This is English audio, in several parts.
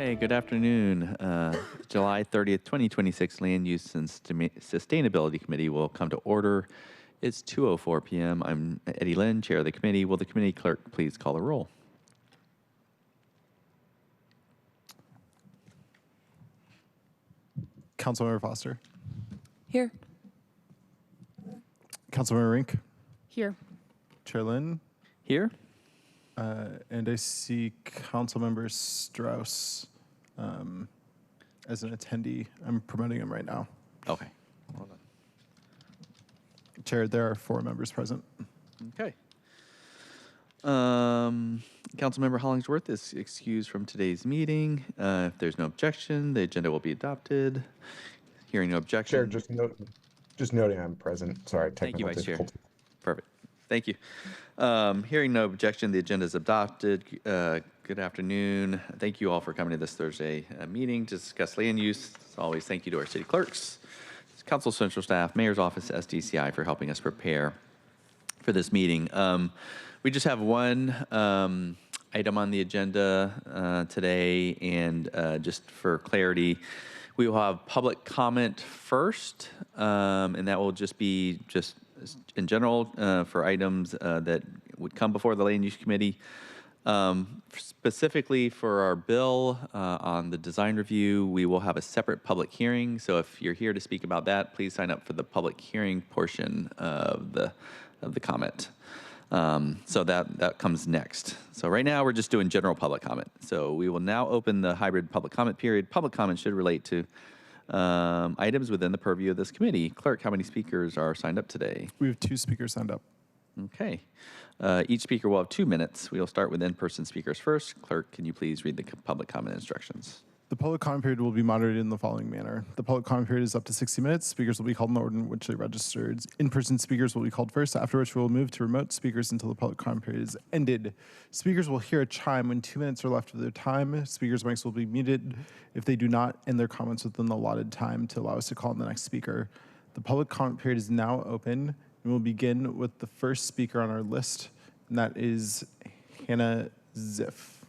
Okay, good afternoon. July 30th, 2026 Land Use and Sustainability Committee will come to order. It's 2:04 p.m. I'm Eddie Lynn, Chair of the committee. Will the committee clerk please call the roll? Councilmember Foster. Here. Councilmember Rink. Here. Chair Lynn. Here? And I see Councilmember Strauss as an attendee. I'm promoting him right now. Okay. Hold on. Chair, there are 4 members present. Okay. Councilmember Hollingsworth is excused from today's meeting. If there's no objection, the agenda will be adopted. Hearing no objection. Chair, just noting I'm present. Sorry, Thank you, technical Vice Chair. difficulty. Perfect. Thank you. Hearing no objection, the agenda is adopted. Good afternoon. Thank you all for coming to this Thursday meeting to discuss land use. As always, thank you to our city clerks, council central staff, mayor's office, SDCI for helping us prepare for this meeting. We just have one item on the agenda today, and just for clarity, we will have public comment first, and that will just be in general for items that would come before the Land Use Committee. Specifically for our bill on the design review, we will have a separate public hearing. So if you're here to speak about that, please sign up for the public hearing portion of the comment. So that comes next. So right now we're just doing general public comment. So we will now open the hybrid public comment period. Public comment should relate to items within the purview of this committee. Clerk, how many speakers are signed up today? We have 2 speakers signed up. Okay. Each speaker will have 2 minutes. We'll start with in-person speakers first. Clerk, can you please read the public comment instructions? The public comment period will be moderated in the following manner. The public comment period is up to 60 minutes. Speakers will be called in the order in which they registered. In-person speakers will be called first, after which we will move to remote speakers until the public comment period is ended. Speakers will hear a chime when 2 minutes are left of their time. Speakers' mics will be muted if they do not end their comments within the allotted time to allow us to call on the next speaker. The public comment period is now open, and we'll begin with the first speaker on our list, and that is Hannah Ziff.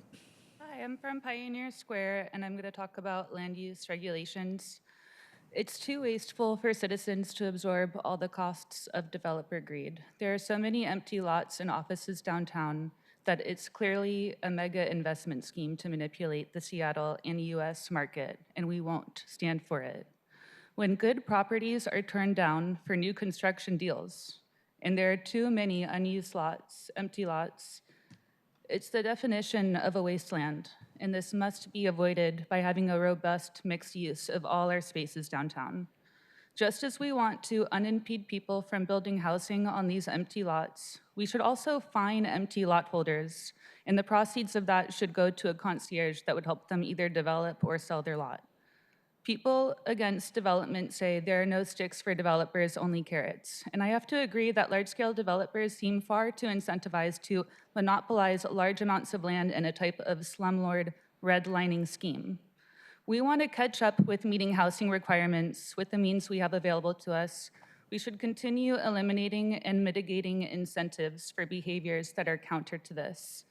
Hi, I'm from Pioneer Square, and I'm going to talk about land use regulations. It's too wasteful for citizens to absorb all the costs of developer greed. There are so many empty lots and offices downtown that it's clearly a mega investment scheme to manipulate the Seattle and US market, and we won't stand for it. When good properties are turned down for new construction deals, and there are too many unused lots, empty lots, it's the definition of a wasteland, and this must be avoided by having a robust mixed use of all our spaces downtown. Just as we want to unimpede people from building housing on these empty lots, we should also fine empty lot holders, and the proceeds of that should go to a concierge that would help them either develop or sell their lot. People against development say there are no sticks for developers, only carrots. And I have to agree that large-scale developers seem far too incentivized to monopolize large amounts of land in a type of slumlord redlining scheme. We want to catch up with meeting housing requirements with the means we have available to us. We should continue eliminating and mitigating incentives for behaviors that are counter to this.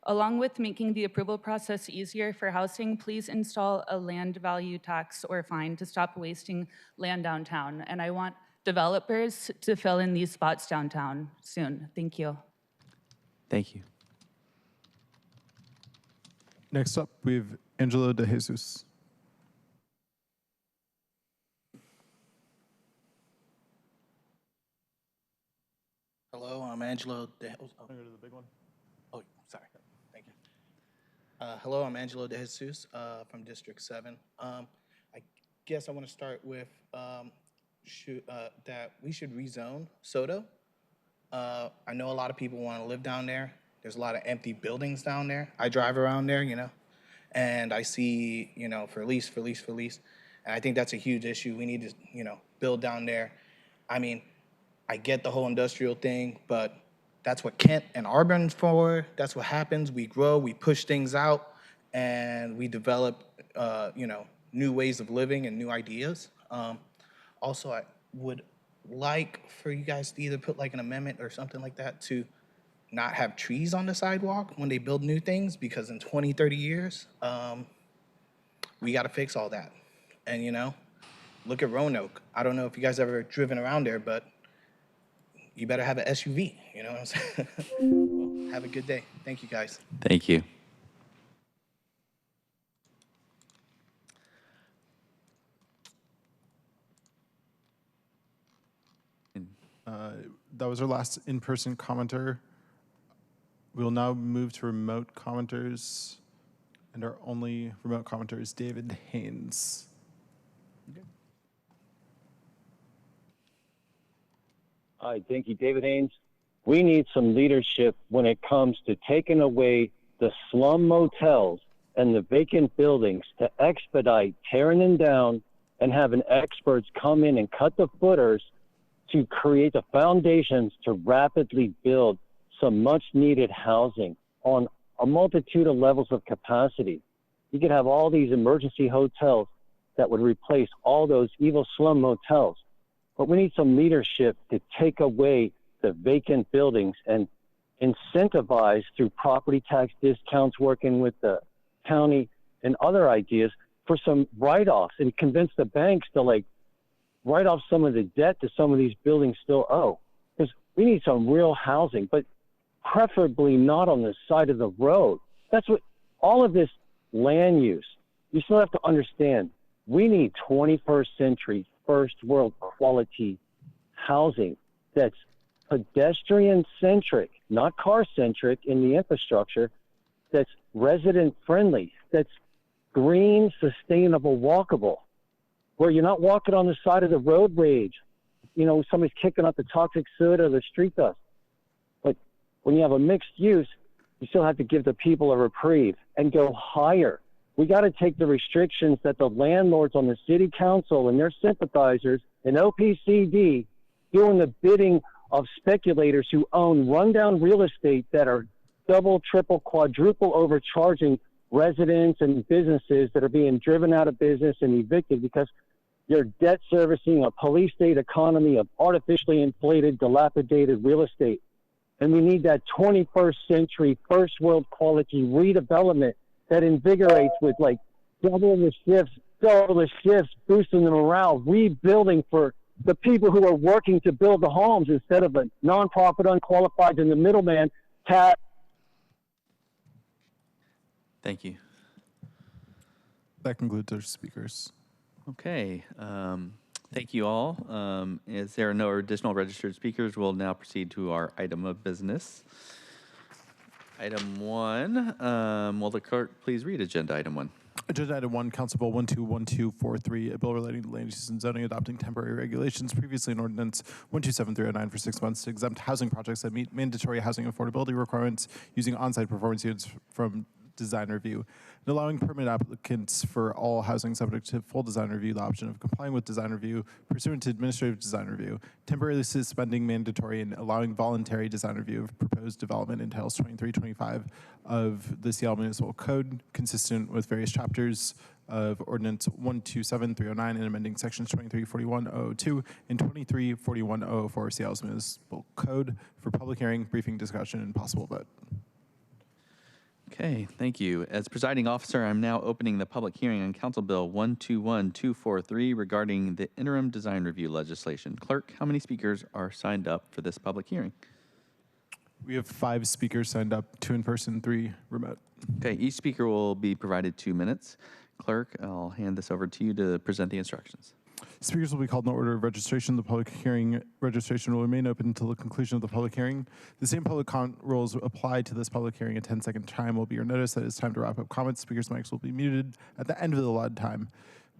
Along with making the approval process easier for housing, please install a land value tax or fine to stop wasting land downtown. And I want developers to fill in these spots downtown soon. Thank you. Thank you. Next up, we have Angelo De Jesus. Hello, I'm Angelo De Jesus. Go to the big one. Oh, sorry. Thank you. Hello, I'm Angelo De Jesus from District 7. I guess I want to start with that we should rezone SoDo. I know a lot of people want to live down there. There's a lot of empty buildings down there. I drive around there, and I see, for lease. And I think that's a huge issue. We need to, build down there. I mean, I get the whole industrial thing, but that's what Kent and Auburn's for. That's what happens. We grow, we push things out, and we develop, new ways of living and new ideas. Also, I would like for you guys to either put like an amendment or something like that to not have trees on the sidewalk when they build new things, because in 20, 30 years, We got to fix all that. And, look at Roanoke. I don't know if you guys ever driven around there, but you better have an SUV. You know what I'm saying? Well, have a good day. Thank you, guys. Thank you. That was our last in-person commenter. We will now move to remote commenters, and our only remote commenter is David Haynes. Hi, thank you, David Haynes. We need some leadership when it comes to taking away the slum motels and the vacant buildings to expedite tearing them down and having experts come in and cut the footers to create the foundations to rapidly build some much needed housing on a multitude of levels of capacity. You could have all these emergency hotels that would replace all those evil slum motels. But we need some leadership to take away the vacant buildings and incentivize through property tax discounts, working with the county and other ideas for some write-offs, and convince the banks to write off some of the debt that some of these buildings still owe. Because we need some real housing, but preferably not on the side of the road. That's what all of this land use. You still have to understand, we need 21st century, first world quality housing that's pedestrian centric, not car centric in the infrastructure, that's resident friendly, that's green, sustainable, walkable, where you're not walking on the side of the road rage. Somebody's kicking up the toxic soot or the street dust. But when you have a mixed use, you still have to give the people a reprieve and go higher. We got to take the restrictions that the landlords on the city council and their sympathizers and OPCD doing the bidding of speculators who own rundown real estate that are double, triple, quadruple overcharging residents and businesses that are being driven out of business and evicted because you're debt servicing a police state economy of artificially inflated, dilapidated real estate. And we need that 21st century, first world quality redevelopment that invigorates with double the shifts, boosting the morale, rebuilding for the people who are working to build the homes instead of a nonprofit, unqualified, and the middleman. Thank you. That concludes our speakers. Okay. Thank you all. As there are no additional registered speakers, we'll now proceed to our item of business. Item 1, will the clerk please read agenda item 1? Agenda item 1, Council Bill 121243, a bill relating to land use and zoning adopting temporary regulations, previously in ordinance 127309 for 6 months to exempt housing projects that meet mandatory housing affordability requirements using on-site performance units from design review, and allowing permit applicants for all housing subject to full design review the option of complying with design review pursuant to administrative design review, temporarily suspending mandatory and allowing voluntary design review of proposed development in Titles 2325 of the Seattle Municipal Code, consistent with various chapters of Ordinance 127309 and amending sections 2341.002 and 2341.004 Seattle's Municipal Code for public hearing, briefing, discussion, and possible vote. Okay, thank you. As presiding officer, I'm now opening the public hearing on Council Bill 121243 regarding the interim design review legislation. Clerk, how many speakers are signed up for this public hearing? We have 5 speakers signed up, 2 in person, 3 remote. Okay, each speaker will be provided 2 minutes. Clerk, I'll hand this over to you to present the instructions. Speakers will be called in order of registration. The public hearing registration will remain open until the conclusion of the public hearing. The same public comment rules apply to this public hearing. A 10-second time will be your notice that it's time to wrap up comments. Speakers' mics will be muted at the end of the allotted time.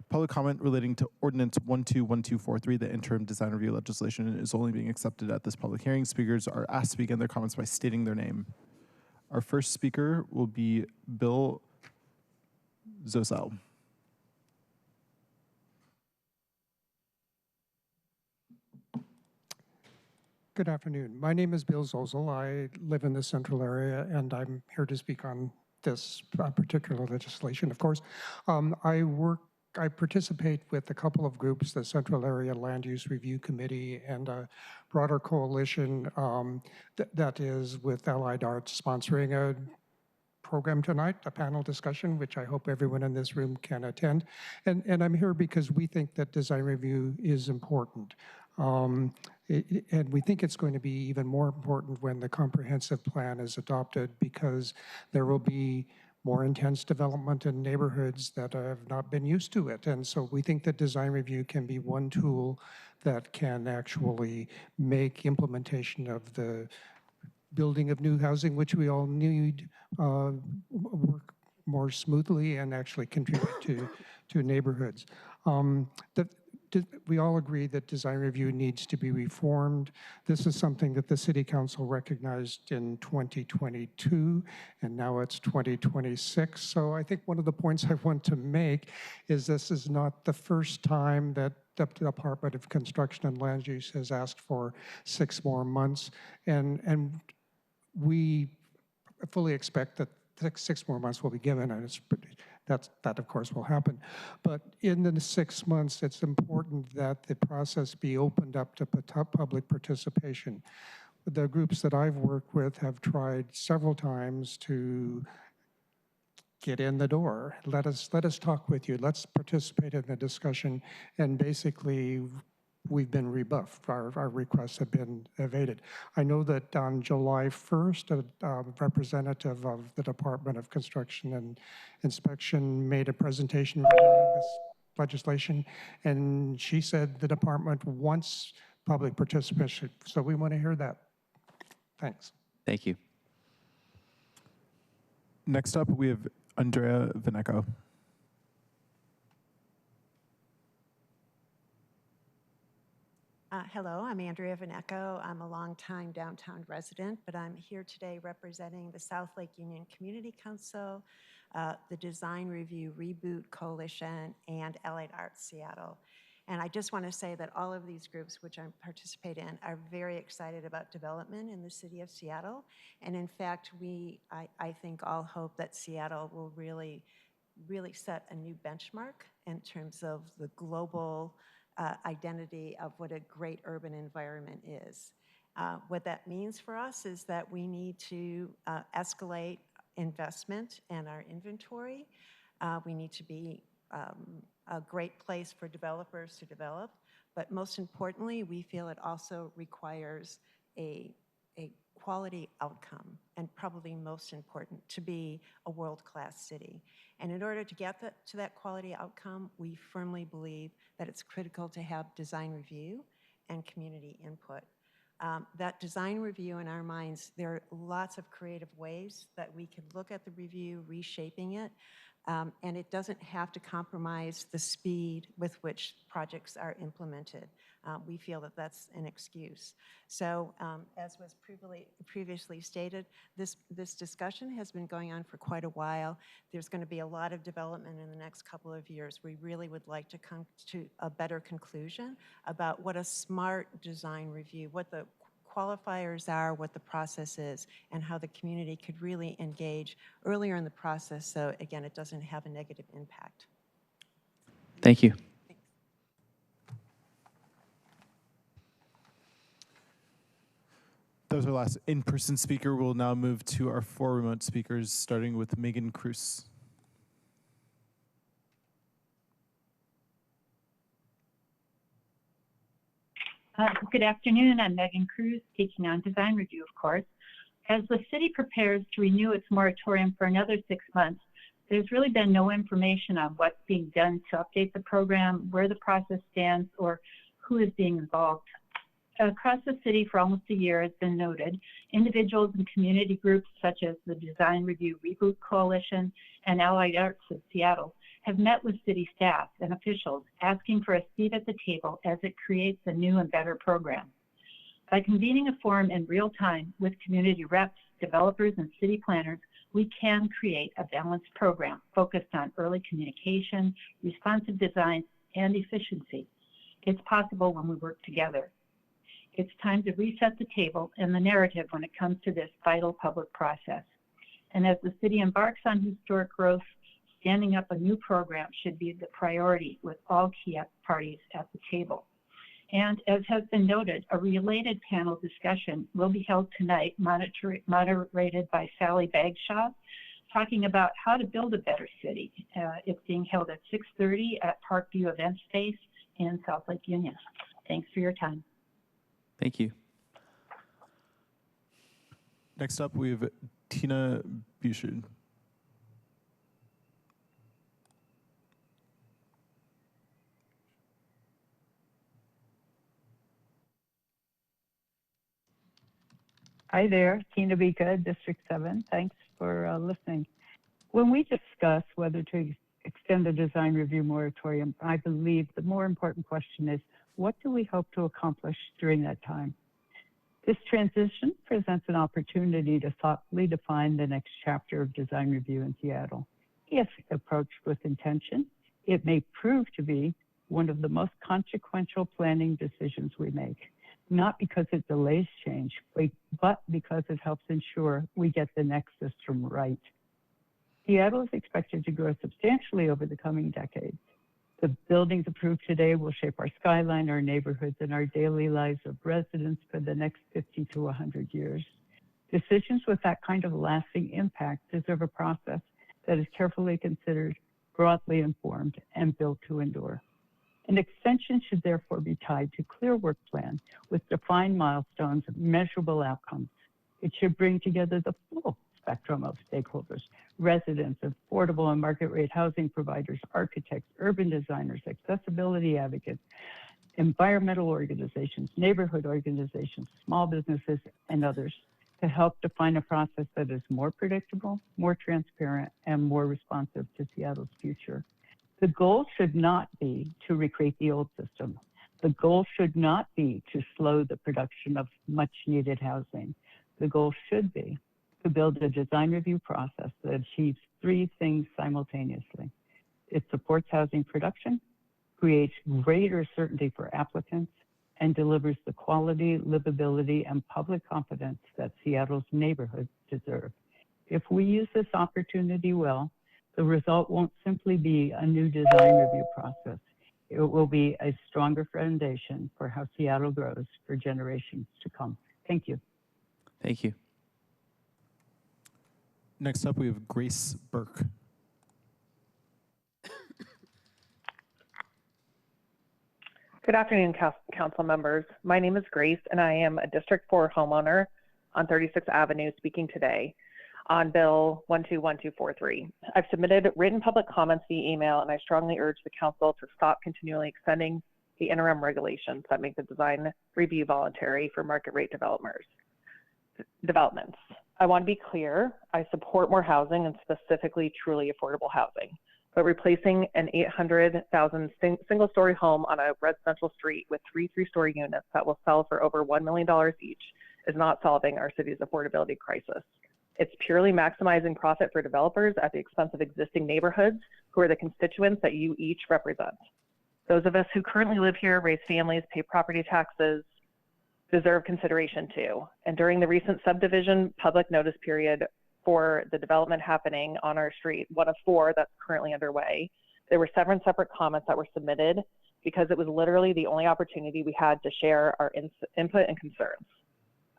Public comment relating to Ordinance 121243, the interim design review legislation, is only being accepted at this public hearing. Speakers are asked to begin their comments by stating their name. Our first speaker will be Bill Zosel. Good afternoon. My name is Bill Zozel. I live in the central area, and I'm here to speak on this particular legislation, of course. I participate with a couple of groups, the Central Area Land Use Review Committee and a broader coalition that is with Allied Arts sponsoring a program tonight, a panel discussion, which I hope everyone in this room can attend. And I'm here because we think that design review is important. And we think it's going to be even more important when the comprehensive plan is adopted, because there will be more intense development in neighborhoods that have not been used to it. And so we think that design review can be one tool that can actually make implementation of the building of new housing, which we all need, work more smoothly and actually contribute to neighborhoods. We all agree that design review needs to be reformed. This is something that the City Council recognized in 2022, and now it's 2026. So I think one of the points I want to make is this is not the first time that the Department of Construction and Land Use has asked for 6 more months. And we fully expect that 6 more months will be given, and that of course will happen. But in the 6 months, it's important that the process be opened up to public participation. The groups that I've worked with have tried several times to get in the door. Let us talk with you. Let's participate in the discussion. And basically, we've been rebuffed. Our requests have been evaded. I know that on July 1st, a representative of the Department of Construction and Inspection made a presentation regarding this legislation, and she said the department wants public participation. So we want to hear that. Thanks. Thank you. Next up, we have Andrea Veneco. Hello, I'm Andrea Veneco. I'm a longtime downtown resident, but I'm here today representing the South Lake Union Community Council, the Design Review Reboot Coalition, and Allied Arts Seattle. And I just want to say that all of these groups, which I participate in, are very excited about development in the city of Seattle. And in fact, I think, all hope that Seattle will really set a new benchmark in terms of the global identity of what a great urban environment is. What that means for us is that we need to escalate investment in our inventory. We need to be a great place for developers to develop, but most importantly, we feel it also requires a quality outcome, and probably most important, to be a world-class city. And in order to get to that quality outcome, we firmly believe that it's critical to have design review and community input. That design review, in our minds, there are lots of creative ways that we could look at the review, reshaping it, and it doesn't have to compromise the speed with which projects are implemented. We feel that that's an excuse. So as was previously stated, this discussion has been going on for quite a while. There's going to be a lot of development in the next couple of years. We really would like to come to a better conclusion about what a smart design review, what the qualifiers are, what the process is, and how the community could really engage earlier in the process so, again, it doesn't have a negative impact. Thank you. Thanks. That was our last in-person speaker. We'll now move to our 4 remote speakers, starting with Megan Cruz. Good afternoon. I'm Megan Cruz, speaking on design review, of course. As the city prepares to renew its moratorium for another 6 months, there's really been no information on what's being done to update the program, where the process stands, or who is being involved. Across the city for almost a year, it's been noted, individuals and community groups such as the Design Review Reboot Coalition and Allied Arts of Seattle have met with city staff and officials asking for a seat at the table as it creates a new and better program. By convening a forum in real time with community reps, developers, and city planners, we can create a balanced program focused on early communication, responsive design, and efficiency. It's possible when we work together. It's time to reset the table and the narrative when it comes to this vital public process. And as the city embarks on historic growth, standing up a new program should be the priority with all key parties at the table. And as has been noted, a related panel discussion will be held tonight, moderated by Sally Bagshaw, talking about how to build a better city. It's being held at 6:30 at Parkview Event Space in South Lake Union. Thanks for your time. Thank you. Next up, we have Tina Bouchard. Hi there, Tina Bika, District 7. Thanks for listening. When we discuss whether to extend the design review moratorium, I believe the more important question is, what do we hope to accomplish during that time? This transition presents an opportunity to thoughtfully define the next chapter of design review in Seattle. If approached with intention, it may prove to be one of the most consequential planning decisions we make. Not because it delays change, but because it helps ensure we get the next system right. Seattle is expected to grow substantially over the coming decades. The buildings approved today will shape our skyline, our neighborhoods, and our daily lives of residents for the next 50 to 100 years. Decisions with that kind of lasting impact deserve a process that is carefully considered, broadly informed, and built to endure. An extension should therefore be tied to clear work plan with defined milestones, measurable outcomes. It should bring together the full spectrum of stakeholders, residents, affordable and market rate housing providers, architects, urban designers, accessibility advocates, environmental organizations, neighborhood organizations, small businesses, and others to help define a process that is more predictable, more transparent, and more responsive to Seattle's future. The goal should not be to recreate the old system. The goal should not be to slow the production of much needed housing. The goal should be to build a design review process that achieves three things simultaneously. It supports housing production, creates greater certainty for applicants, and delivers the quality, livability, and public confidence that Seattle's neighborhoods deserve. If we use this opportunity well, the result won't simply be a new design review process. It will be a stronger foundation for how Seattle grows for generations to come. Thank you. Thank you. Next up, we have Grace Burke. Good afternoon, council members. My name is Grace, and I am a District 4 homeowner on 36th Avenue speaking today on Bill 121243. I've submitted written public comments via email, and I strongly urge the council to stop continually extending the interim regulations that make the design review voluntary for market rate developments. I want to be clear, I support more housing and specifically truly affordable housing, but replacing an 800,000 single-story home on a residential street with three three-story units that will sell for over $1 million each is not solving our city's affordability crisis. It's purely maximizing profit for developers at the expense of existing neighborhoods who are the constituents that you each represent. Those of us who currently live here, raise families, pay property taxes, deserve consideration too. And during the recent subdivision public notice period for the development happening on our street, one of 4 that's currently underway, there were 7 separate comments that were submitted because it was literally the only opportunity we had to share our input and concerns.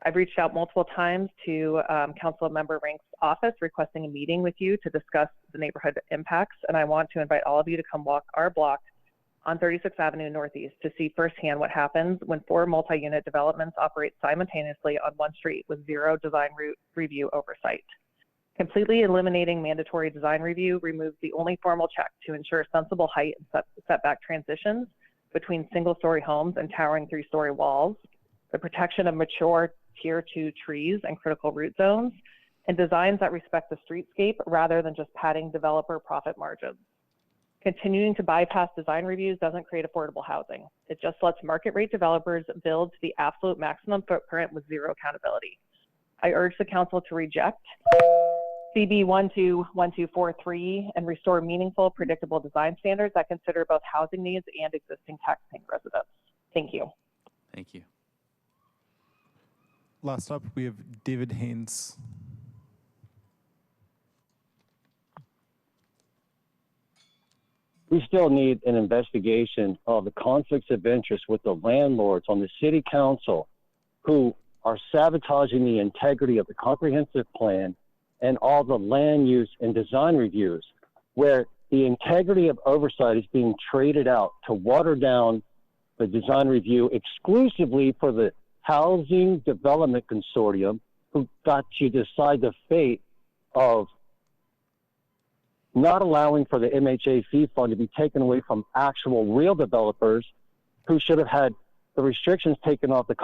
I've reached out multiple times to Council Member Rink's office requesting a meeting with you to discuss the neighborhood impacts, and I want to invite all of you to come walk our block on 36th Avenue Northeast to see firsthand what happens when 4 multi-unit developments operate simultaneously on one street with 0 design review oversight. Completely eliminating mandatory design review removes the only formal check to ensure sensible height and setback transitions between single-story homes and towering 3-story walls, the protection of mature Tier 2 trees and critical root zones, and designs that respect the streetscape rather than just padding developer profit margins. Continuing to bypass design reviews doesn't create affordable housing. It just lets market rate developers build to the absolute maximum footprint with 0 accountability. I urge the council to reject CB 121243 and restore meaningful, predictable design standards that consider both housing needs and existing taxpaying residents. Thank you. Thank you. Last up, we have David Haynes. We still need an investigation of the conflicts of interest with the landlords on the city council who are sabotaging the integrity of the comprehensive plan and all the land use and design reviews, where the integrity of oversight is being traded out to water down the design review exclusively for the Housing Development Consortium, who got to decide the fate of not allowing for the MHA fee fund to be taken away from actual real developers who should have had the restrictions taken off the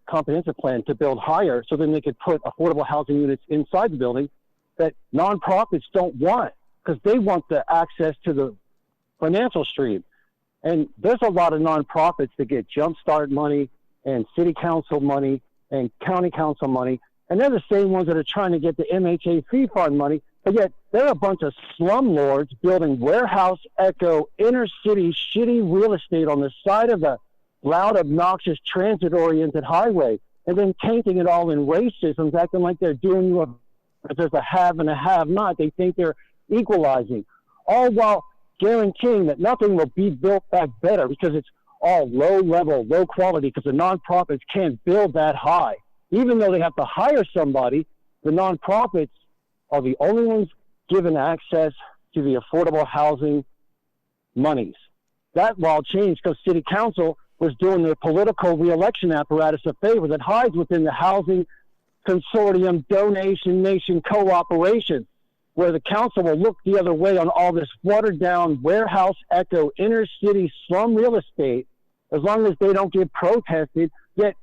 comprehensive plan to build higher, so then they could put affordable housing units inside the building that nonprofits don't want, because they want the access to the financial stream. And there's a lot of nonprofits that get jumpstart money and city council money and county council money, and they're the same ones that are trying to get the MHA fee fund money, but yet they're a bunch of slumlords building warehouse echo inner city shitty real estate on the side of a loud, obnoxious, transit-oriented highway, and then tainting it all in racism, acting like they're doing what there's a have and a have-not. They think they're equalizing, all while guaranteeing that nothing will be built back better because it's all low level, low quality, because the nonprofits can't build that high. Even though they have to hire somebody, the nonprofits are the only ones given access to the affordable housing monies. That law changed because city council was doing their political reelection apparatus a favor that hides within the housing consortium donation nation cooperation, where the council will look the other way on all this watered down warehouse echo inner city slum real estate as long as they don't get protested. Yet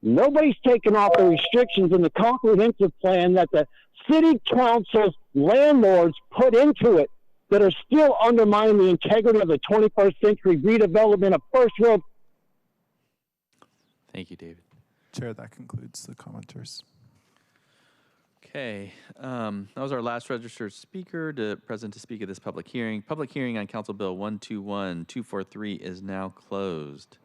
nobody's taken off the restrictions in the comprehensive plan that the city council's landlords put into it that are still undermining the integrity of the 21st century redevelopment of first world. Thank you, David. Chair, that concludes the commenters. Okay, that was our last registered speaker present to speak at this public hearing. Public hearing on Council Bill 121243 is now closed.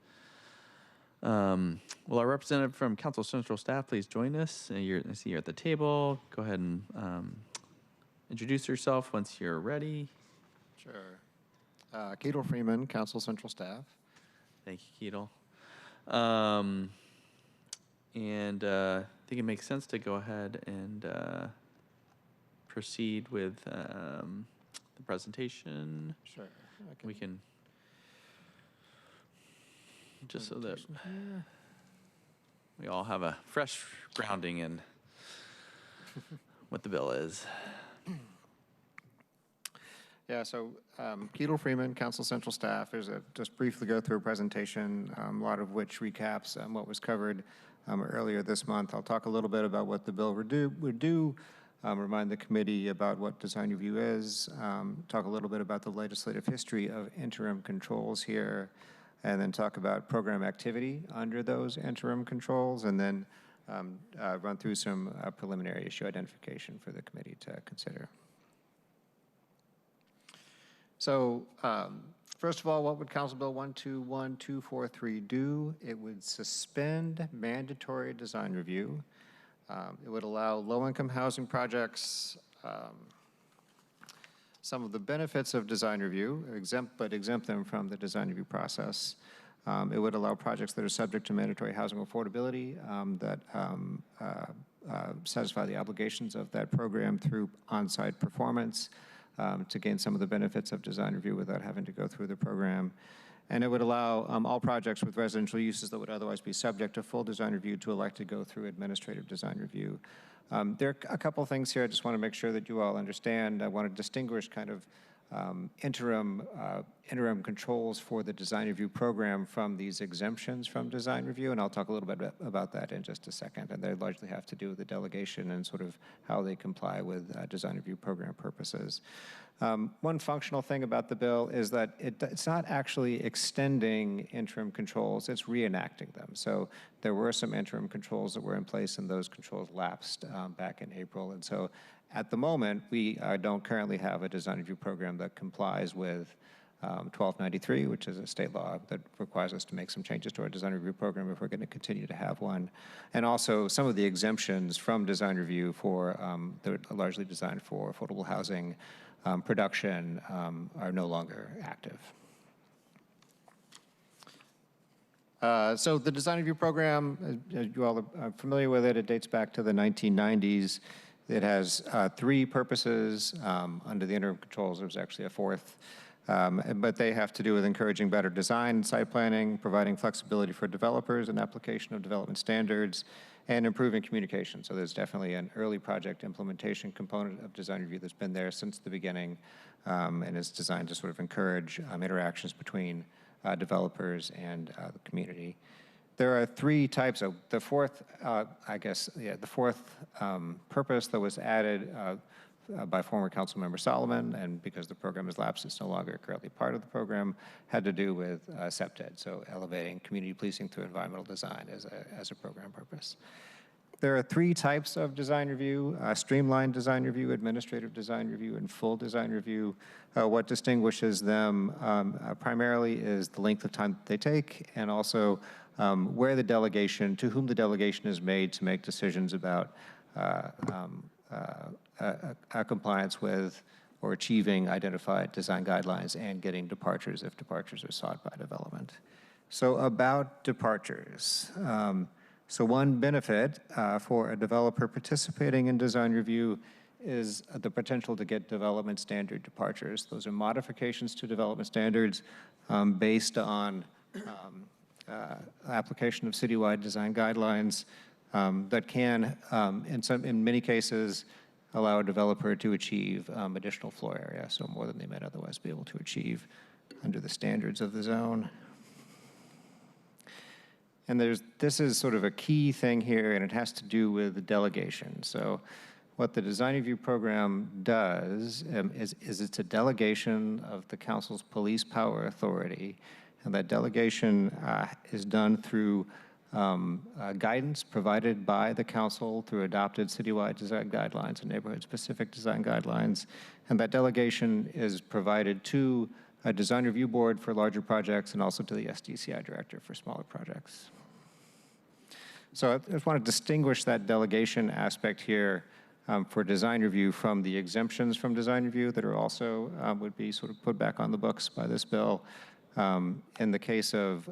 Will our representative from Council Central staff please join us? I see you're at the table. Go ahead and introduce yourself once you're ready. Sure. Ketel Freeman, Council Central staff. Thank you, Ketel. I think it makes sense to go ahead and proceed with the presentation. Sure. We can, just so that we all have a fresh grounding in what the bill is. Yeah, so Ketel Freeman, Council Central staff. Just briefly go through a presentation, a lot of which recaps what was covered earlier this month. I'll talk a little bit about what the bill would do, remind the committee about what design review is, talk a little bit about the legislative history of interim controls here, and then talk about program activity under those interim controls, and then run through some preliminary issue identification for the committee to consider. So first of all, what would Council Bill 121243 do? It would suspend mandatory design review. It would allow low-income housing projects some of the benefits of design review, exempt them from the design review process. It would allow projects that are subject to mandatory housing affordability that satisfy the obligations of that program through on-site performance, to gain some of the benefits of design review without having to go through the program. And it would allow all projects with residential uses that would otherwise be subject to full design review to elect to go through administrative design review. There are a couple things here I just want to make sure that you all understand. I want to distinguish kind of interim controls for the design review program from these exemptions from design review, and I'll talk a little bit about that in just a second. And they largely have to do with the delegation and sort of how they comply with design review program purposes. One functional thing about the bill is that it's not actually extending interim controls, it's reenacting them. So there were some interim controls that were in place, and those controls lapsed back in April. And so at the moment, we don't currently have a design review program that complies with 1293, which is a state law that requires us to make some changes to our design review program if we're going to continue to have one. And also some of the exemptions from design review for they're largely designed for affordable housing production are no longer active. So the design review program, you all are familiar with it. It dates back to the 1990s. It has 3 purposes. Under the interim controls, there's actually a 4th. But they have to do with encouraging better design and site planning, providing flexibility for developers and application of development standards, and improving communication. So there's definitely an early project implementation component of design review that's been there since the beginning, and is designed to sort of encourage interactions between developers and the community. There are 3 types of, the 4th, the 4th purpose that was added by former council member Solomon, and because the program has lapsed, it's no longer currently part of the program, had to do with SEPTED, so elevating community policing through environmental design as a program purpose. There are 3 types of design review: streamlined design review, administrative design review, and full design review. What distinguishes them primarily is the length of time that they take, and also where the delegation, to whom the delegation is made to make decisions about compliance with or achieving identified design guidelines and getting departures if departures are sought by development. So about departures. So one benefit for a developer participating in design review is the potential to get development standard departures. Those are modifications to development standards based on application of citywide design guidelines that can, in many cases, allow a developer to achieve additional floor area, so more than they might otherwise be able to achieve under the standards of the zone. And this is sort of a key thing here, and it has to do with the delegation. So what the design review program does is it's a delegation of the council's police power authority, and that delegation is done through guidance provided by the council through adopted citywide design guidelines and neighborhood-specific design guidelines. And that delegation is provided to a design review board for larger projects and also to the SDCI director for smaller projects. So I just want to distinguish that delegation aspect here for design review from the exemptions from design review that are also would be sort of put back on the books by this bill. In the case of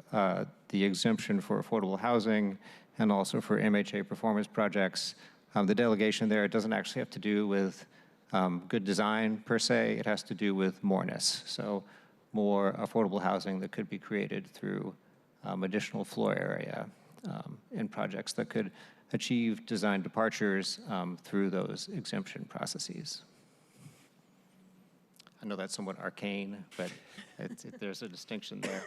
the exemption for affordable housing and also for MHA performance projects, the delegation there, it doesn't actually have to do with good design per se, it has to do with moreness. So more affordable housing that could be created through additional floor area in projects that could achieve design departures through those exemption processes. I know that's somewhat arcane, but there's a distinction there.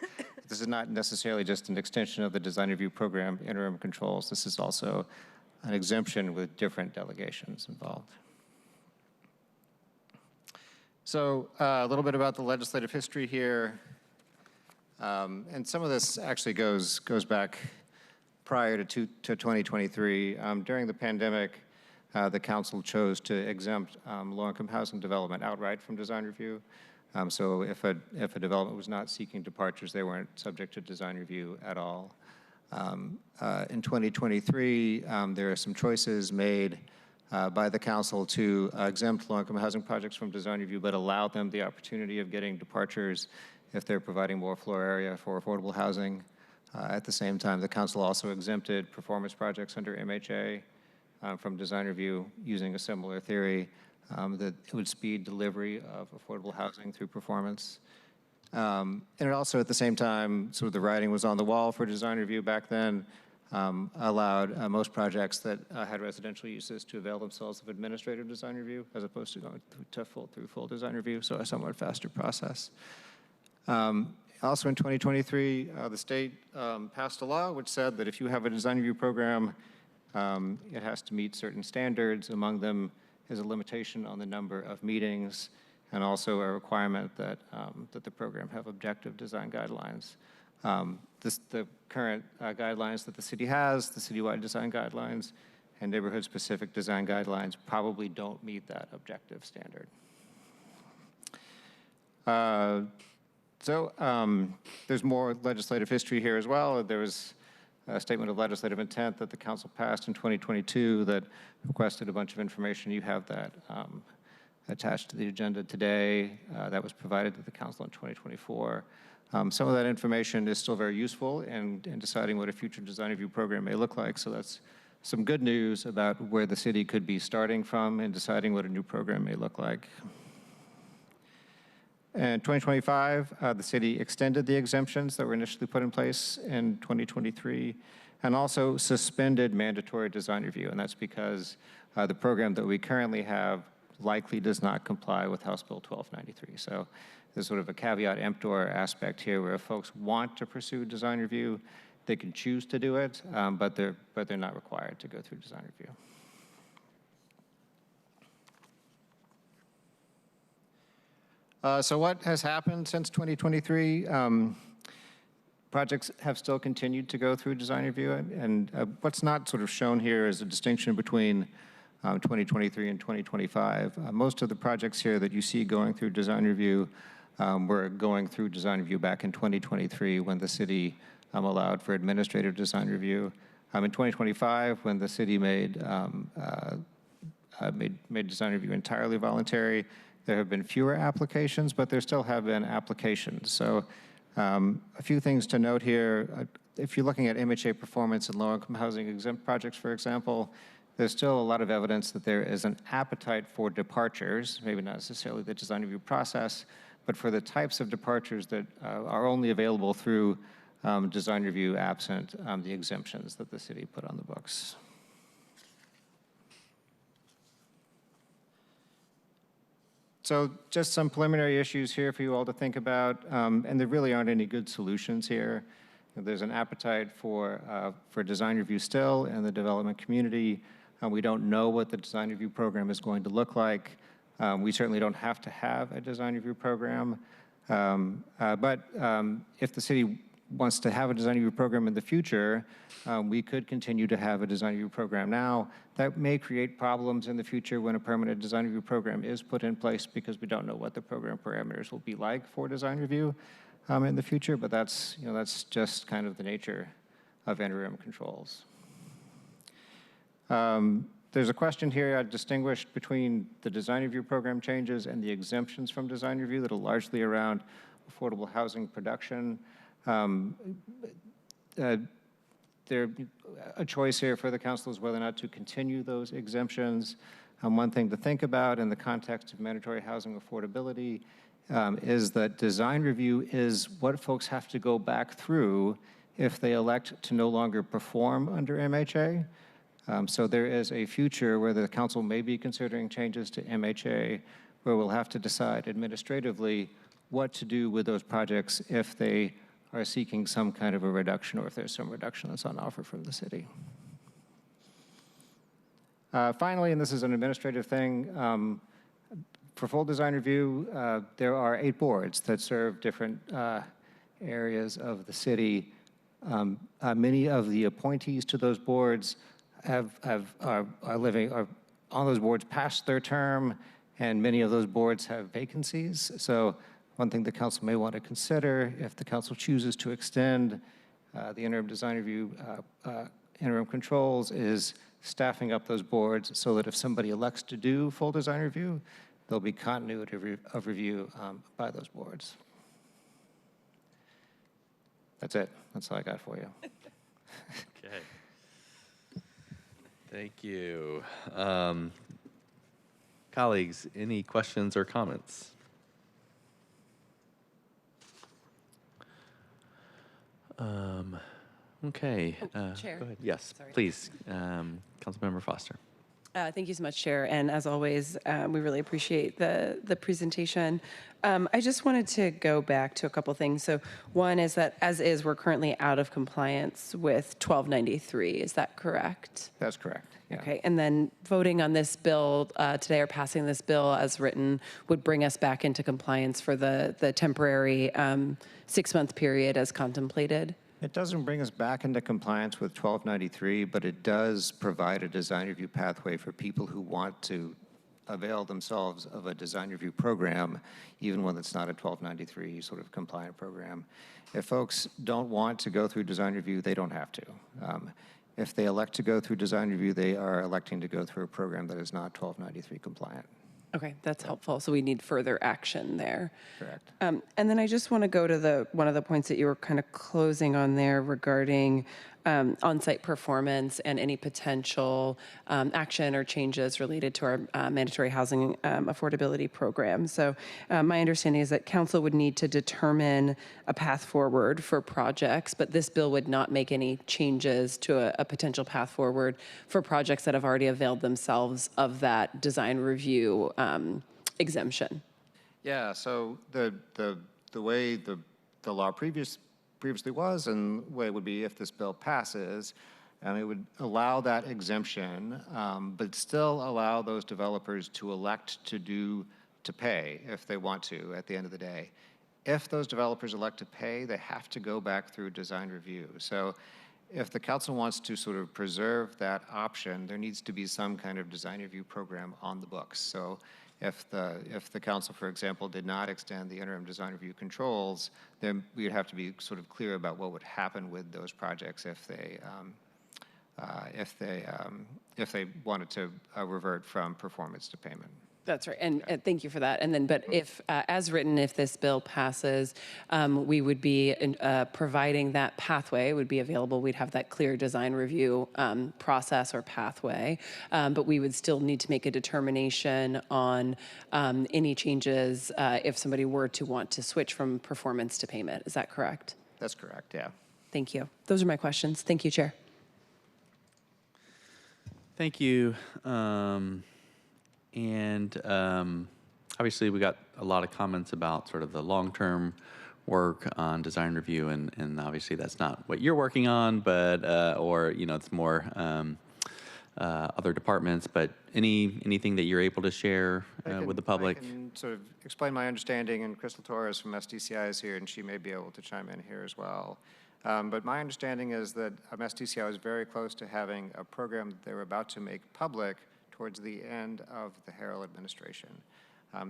This is not necessarily just an extension of the design review program interim controls. This is also an exemption with different delegations involved. So a little bit about the legislative history here. And some of this actually goes back prior to 2023. During the pandemic, the council chose to exempt low-income housing development outright from design review. So if a development was not seeking departures, they weren't subject to design review at all. In 2023, there are some choices made by the council to exempt low-income housing projects from design review, but allow them the opportunity of getting departures if they're providing more floor area for affordable housing. At the same time, the council also exempted performance projects under MHA from design review using a similar theory that it would speed delivery of affordable housing through performance. And it also, at the same time, sort of the writing was on the wall for design review back then, allowed most projects that had residential uses to avail themselves of administrative design review as opposed to going through full design review, so a somewhat faster process. Also in 2023, the state passed a law which said that if you have a design review program, it has to meet certain standards. Among them is a limitation on the number of meetings and also a requirement that, that the program have objective design guidelines. The current guidelines that the city has, the citywide design guidelines and neighborhood-specific design guidelines probably don't meet that objective standard. There's more legislative history here as well. There was a statement of legislative intent that the council passed in 2022 that requested a bunch of information. You have that attached to the agenda today. That was provided to the council in 2024. Some of that information is still very useful in deciding what a future design review program may look like, so that's some good news about where the city could be starting from in deciding what a new program may look like. In 2025, the city extended the exemptions that were initially put in place in 2023 and also suspended mandatory design review. And that's because the program that we currently have likely does not comply with House Bill 1293. So there's sort of a caveat emptor aspect here where if folks want to pursue design review, they can choose to do it, but they're not required to go through design review. So what has happened since 2023? Projects have still continued to go through design review, and what's not sort of shown here is a distinction between 2023 and 2025. Most of the projects here that you see going through design review were going through design review back in 2023 when the city allowed for administrative design review. In 2025, when the city made design review entirely voluntary, there have been fewer applications, but there still have been applications. So a few things to note here. If you're looking at MHA performance in low-income housing exempt projects, for example, there's still a lot of evidence that there is an appetite for departures, maybe not necessarily the design review process, but for the types of departures that are only available through design review absent the exemptions that the city put on the books. So just some preliminary issues here for you all to think about, and there really aren't any good solutions here. There's an appetite for design review still in the development community. We don't know what the design review program is going to look like. We certainly don't have to have a design review program. But if the city wants to have a design review program in the future, we could continue to have a design review program now. That may create problems in the future when a permanent design review program is put in place because we don't know what the program parameters will be like for design review in the future, but that's just kind of the nature of interim controls. There's a question here distinguished between the design review program changes and the exemptions from design review that are largely around affordable housing production. A choice here for the council is whether or not to continue those exemptions. One thing to think about in the context of mandatory housing affordability is that design review is what folks have to go back through if they elect to no longer perform under MHA. So there is a future where the council may be considering changes to MHA where we'll have to decide administratively what to do with those projects if they are seeking some kind of a reduction or if there's some reduction that's on offer from the city. Finally, and this is an administrative thing, for full design review, there are 8 boards that serve different areas of the city. Many of the appointees to those boards are on those boards past their term, and many of those boards have vacancies. So one thing the council may want to consider if the council chooses to extend the interim design review interim controls is staffing up those boards so that if somebody elects to do full design review, there'll be continuity of review by those boards. That's it. That's all I got for you. Okay. Thank you. Colleagues, any questions or comments? Okay. Chair. Go ahead. Yes, Sorry. please. Councilmember Foster. Thank you so much, Chair. And as always, we really appreciate the presentation. I just wanted to go back to a couple things. So one is that as is, we're currently out of compliance with 1293. Is that correct? That's correct. Yeah. Okay. And then voting on this bill today or passing this bill as written would bring us back into compliance for the temporary 6-month period as contemplated? It doesn't bring us back into compliance with 1293, but it does provide a design review pathway for people who want to avail themselves of a design review program, even when it's not a 1293 sort of compliant program. If folks don't want to go through design review, they don't have to. If they elect to go through design review, they are electing to go through a program that is not 1293 compliant. Okay, that's helpful. So we need further action there. Correct. And then I just want to go to one of the points that you were kind of closing on there regarding on-site performance and any potential action or changes related to our mandatory housing affordability program. So my understanding is that council would need to determine a path forward for projects, but this bill would not make any changes to a potential path forward for projects that have already availed themselves of that design review exemption. Yeah, so the way the law previously was, and the way it would be if this bill passes, it would allow that exemption, but still allow those developers to elect to pay if they want to at the end of the day. If those developers elect to pay, they have to go back through design review. So if the council wants to sort of preserve that option, there needs to be some kind of design review program on the books. So if the council, for example, did not extend the interim design review controls, then we would have to be sort of clear about what would happen with those projects if they wanted to revert from performance to payment. That's right, and thank you for that. And then, but if, as written, if this bill passes, we would be providing that pathway would be available. We'd have that clear design review process or pathway, but we would still need to make a determination on any changes if somebody were to want to switch from performance to payment. Is that correct? That's correct, yeah. Thank you. Those are my questions. Thank you, Chair. Thank you. Obviously, we got a lot of comments about sort of the long-term work on design review, and obviously that's not what you're working on, but or it's more other departments. But anything that you're able to share with the public? I can sort of explain my understanding, and Crystal Torres from SDCI is here, and she may be able to chime in here as well. But my understanding is that SDCI was very close to having a program that they were about to make public towards the end of the Harrell administration.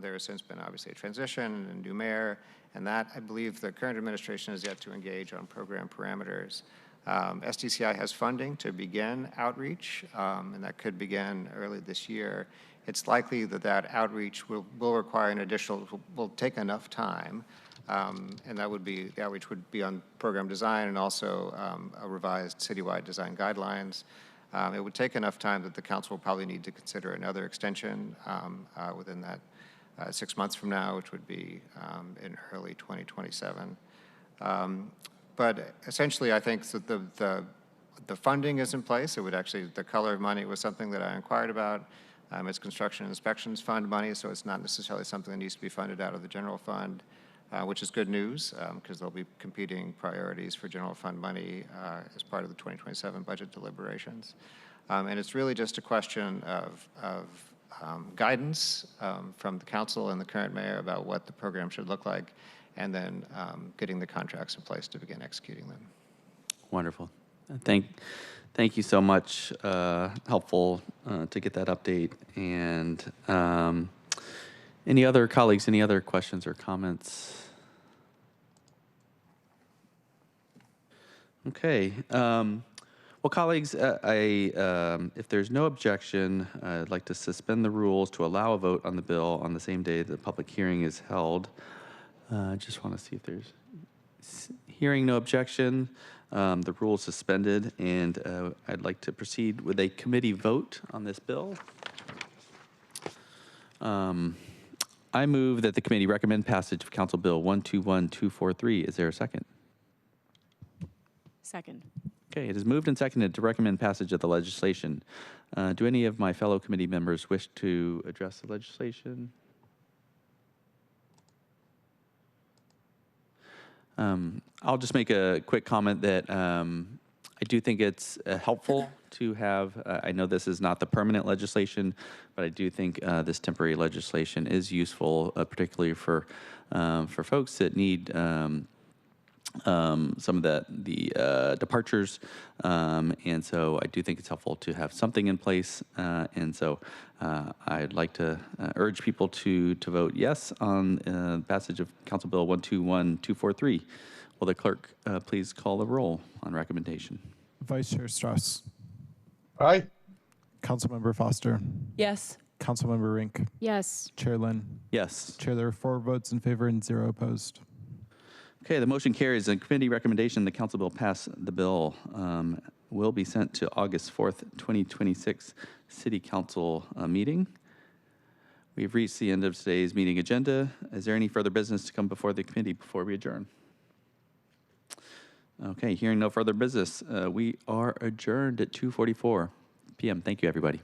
There has since been obviously a transition and a new mayor, and that, I believe, the current administration is yet to engage on program parameters. SDCI has funding to begin outreach, and that could begin early this year. It's likely that that outreach will require an additional, will take enough time, and that would be, the outreach would be on program design and also a revised citywide design guidelines. It would take enough time that the council will probably need to consider another extension within that 6 months from now, which would be in early 2027. But essentially, I think that the funding is in place. It would actually, the color of money was something that I inquired about. It's construction and inspections fund money, so it's not necessarily something that needs to be funded out of the general fund, which is good news because there'll be competing priorities for general fund money as part of the 2027 budget deliberations. And it's really just a question of guidance from the council and the current mayor about what the program should look like, and then getting the contracts in place to begin executing them. Wonderful. Thank you so much. Helpful to get that update. And any other colleagues, any other questions or comments? Okay. Well, colleagues, if there's no objection, I'd like to suspend the rules to allow a vote on the bill on the same day the public hearing is held. Just want to see if there's, hearing no objection, the rule is suspended, and I'd like to proceed with a committee vote on this bill. I move that the committee recommend passage of Council Bill 121243. Is there a second? Second. Okay, it is moved and seconded to recommend passage of the legislation. Do any of my fellow committee members wish to address the legislation? I'll just make a quick comment that I do think it's helpful to have, I know this is not the permanent legislation, but I do think this temporary legislation is useful, particularly for folks that need some of the departures, and so I do think it's helpful to have something in place, and so I'd like to urge people to vote yes on passage of Council Bill 121243. Will the clerk please call the roll on recommendation? Vice Chair Strauss. Aye. Councilmember Foster. Yes. Councilmember Rink. Yes. Chair Lynn. Yes. Chair, there are 4 votes in favor and 0 opposed. Okay, the motion carries. The committee recommendation, the council bill pass the bill, will be sent to August 4th, 2026 City Council meeting. We've reached the end of today's meeting agenda. Is there any further business to come before the committee before we adjourn? Okay, hearing no further business, we are adjourned at 2:44 p.m. Thank you, everybody.